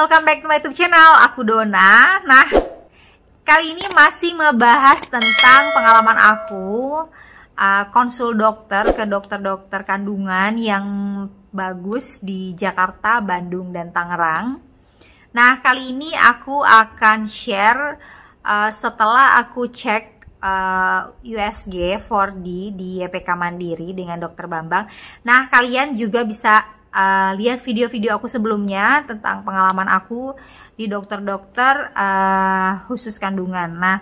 welcome back to my YouTube channel. Aku Dona. Nah, kali ini masih membahas tentang pengalaman aku konsul dokter ke dokter-dokter kandungan yang bagus di Jakarta, Bandung, dan Tangerang. Nah, kali ini aku akan share setelah aku cek USG 4D di YPK Mandiri dengan Dokter Bambang. Nah, kalian juga bisa lihat video-video aku sebelumnya tentang pengalaman aku di dokter-dokter khusus kandungan. Nah,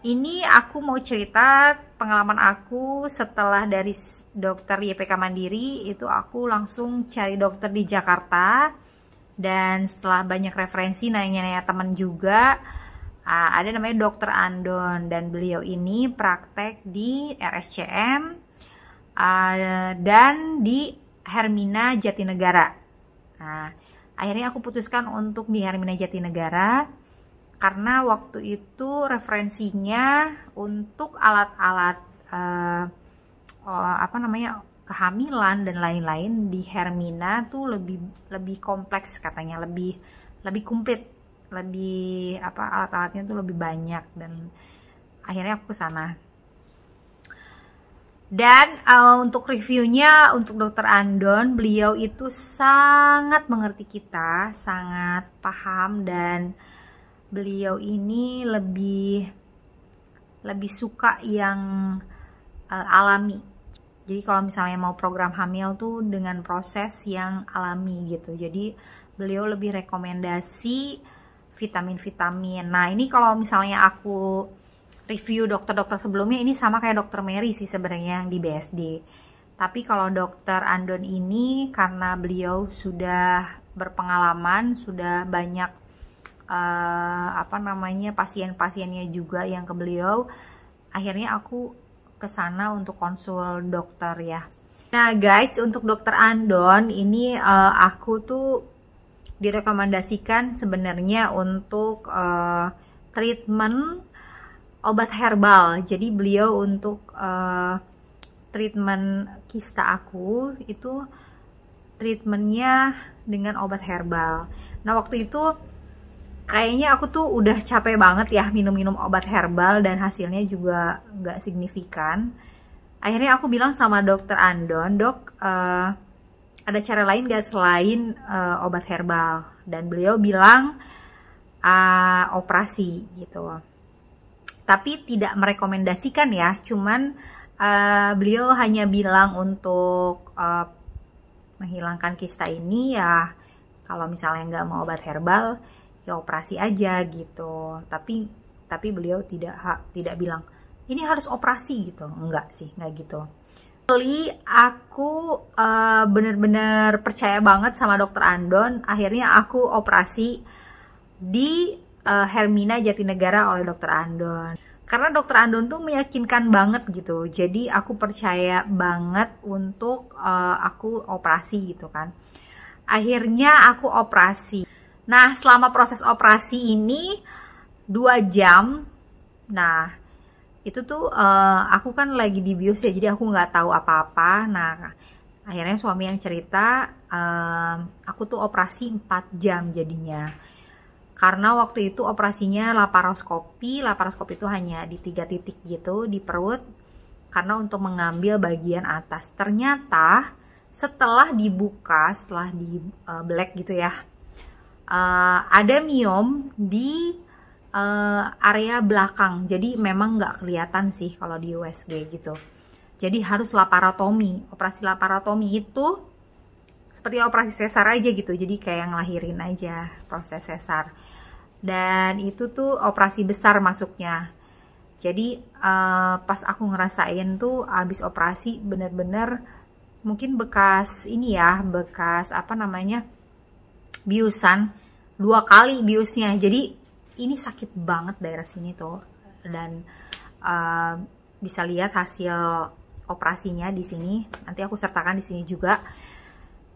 ini aku mau cerita pengalaman aku setelah dari dokter YPK Mandiri itu aku langsung cari dokter di Jakarta. Dan setelah banyak referensi, nanya-nanya teman juga, ada namanya Dokter Andon, dan beliau ini praktek di RSCM dan di Hermina Jatinegara. Nah, akhirnya aku putuskan untuk di Hermina Jatinegara karena waktu itu referensinya untuk alat-alat kehamilan dan lain-lain di Hermina tuh lebih kompleks katanya, lebih komplit, lebih alat-alatnya tuh lebih banyak, dan akhirnya aku ke sana. Dan untuk reviewnya untuk Dokter Andon, beliau itu sangat mengerti kita, sangat paham, dan beliau ini lebih suka yang alami. Jadi kalau misalnya mau program hamil tuh dengan proses yang alami gitu. Jadi beliau lebih rekomendasi vitamin-vitamin. Nah, ini kalau misalnya aku review dokter-dokter sebelumnya, ini sama kayak Dokter Mary sih sebenarnya yang di BSD. Tapi kalau Dokter Andon ini karena beliau sudah berpengalaman, sudah banyak pasien-pasiennya juga yang ke beliau, akhirnya aku ke sana untuk konsul dokter ya. Nah guys, untuk Dokter Andon ini aku tuh direkomendasikan sebenarnya untuk treatment obat herbal. Jadi beliau untuk treatment kista aku itu treatmentnya dengan obat herbal. Nah waktu itu kayaknya aku tuh udah capek banget ya minum-minum obat herbal dan hasilnya juga nggak signifikan. Akhirnya aku bilang sama Dokter Andon, Dok, ada cara lain gak selain obat herbal? Dan beliau bilang operasi gitu. Tapi tidak merekomendasikan ya, cuman beliau hanya bilang untuk menghilangkan kista ini ya, kalau misalnya nggak mau obat herbal ya operasi aja gitu. Tapi beliau tidak bilang ini harus operasi gitu, enggak sih, nggak gitu. Jadi aku bener-bener percaya banget sama Dokter Andon. Akhirnya aku operasi di Hermina Jatinegara oleh Dokter Andon. Karena Dokter Andon tuh meyakinkan banget gitu. Jadi aku percaya banget untuk aku operasi gitu kan. Akhirnya aku operasi. Nah, selama proses operasi ini 2 jam. Nah, itu tuh aku kan lagi di bius ya, jadi aku nggak tahu apa-apa. Nah, akhirnya suami yang cerita, aku tuh operasi 4 jam jadinya. Karena waktu itu operasinya laparoskopi itu hanya di 3 titik gitu di perut, karena untuk mengambil bagian atas. Ternyata setelah dibuka, setelah di black gitu ya, ada miom di area belakang. Jadi memang nggak kelihatan sih kalau di USG gitu. Jadi harus laparotomi. Operasi laparotomi itu seperti operasi sesar aja gitu, jadi kayak ngelahirin aja, proses sesar. Dan itu tuh operasi besar masuknya. Jadi pas aku ngerasain tuh abis operasi bener-bener mungkin bekas ini ya, bekas biusan 2 kali biusnya. Jadi ini sakit banget daerah sini tuh, dan bisa lihat hasil operasinya di sini. Nanti aku sertakan di sini juga.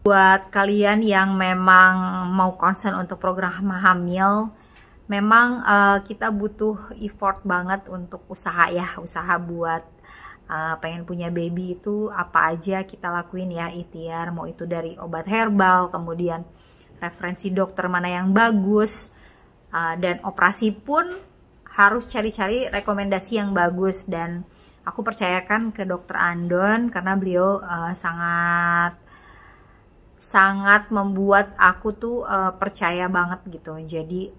Buat kalian yang memang mau concern untuk program hamil, memang kita butuh effort banget untuk usaha ya, usaha buat pengen punya baby itu apa aja kita lakuin ya, ikhtiar, mau itu dari obat herbal, kemudian referensi dokter mana yang bagus, dan operasi pun harus cari-cari rekomendasi yang bagus. Dan aku percayakan ke dokter Andon karena beliau sangat membuat aku tuh percaya banget gitu. Jadi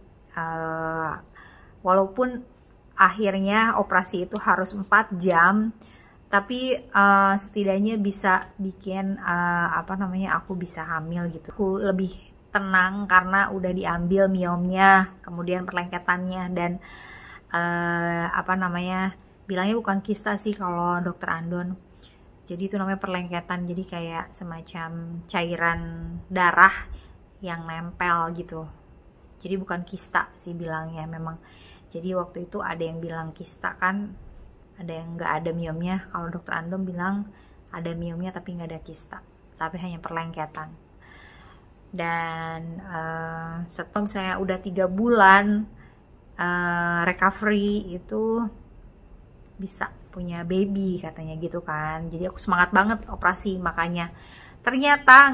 walaupun akhirnya operasi itu harus 4 jam, tapi setidaknya bisa bikin aku bisa hamil gitu. Aku lebih tenang karena udah diambil miomnya, kemudian perlengketannya, dan bilangnya bukan kista sih kalau dokter Andon. Jadi itu namanya perlengketan, jadi kayak semacam cairan darah yang nempel gitu. Jadi bukan kista sih bilangnya memang. Jadi waktu itu ada yang bilang kista kan, ada yang nggak ada miomnya. Kalau dokter Andon bilang ada miomnya tapi nggak ada kista, tapi hanya perlengketan. Dan setelah saya udah 3 bulan recovery itu bisa punya baby katanya gitu kan. Jadi aku semangat banget operasi, makanya ternyata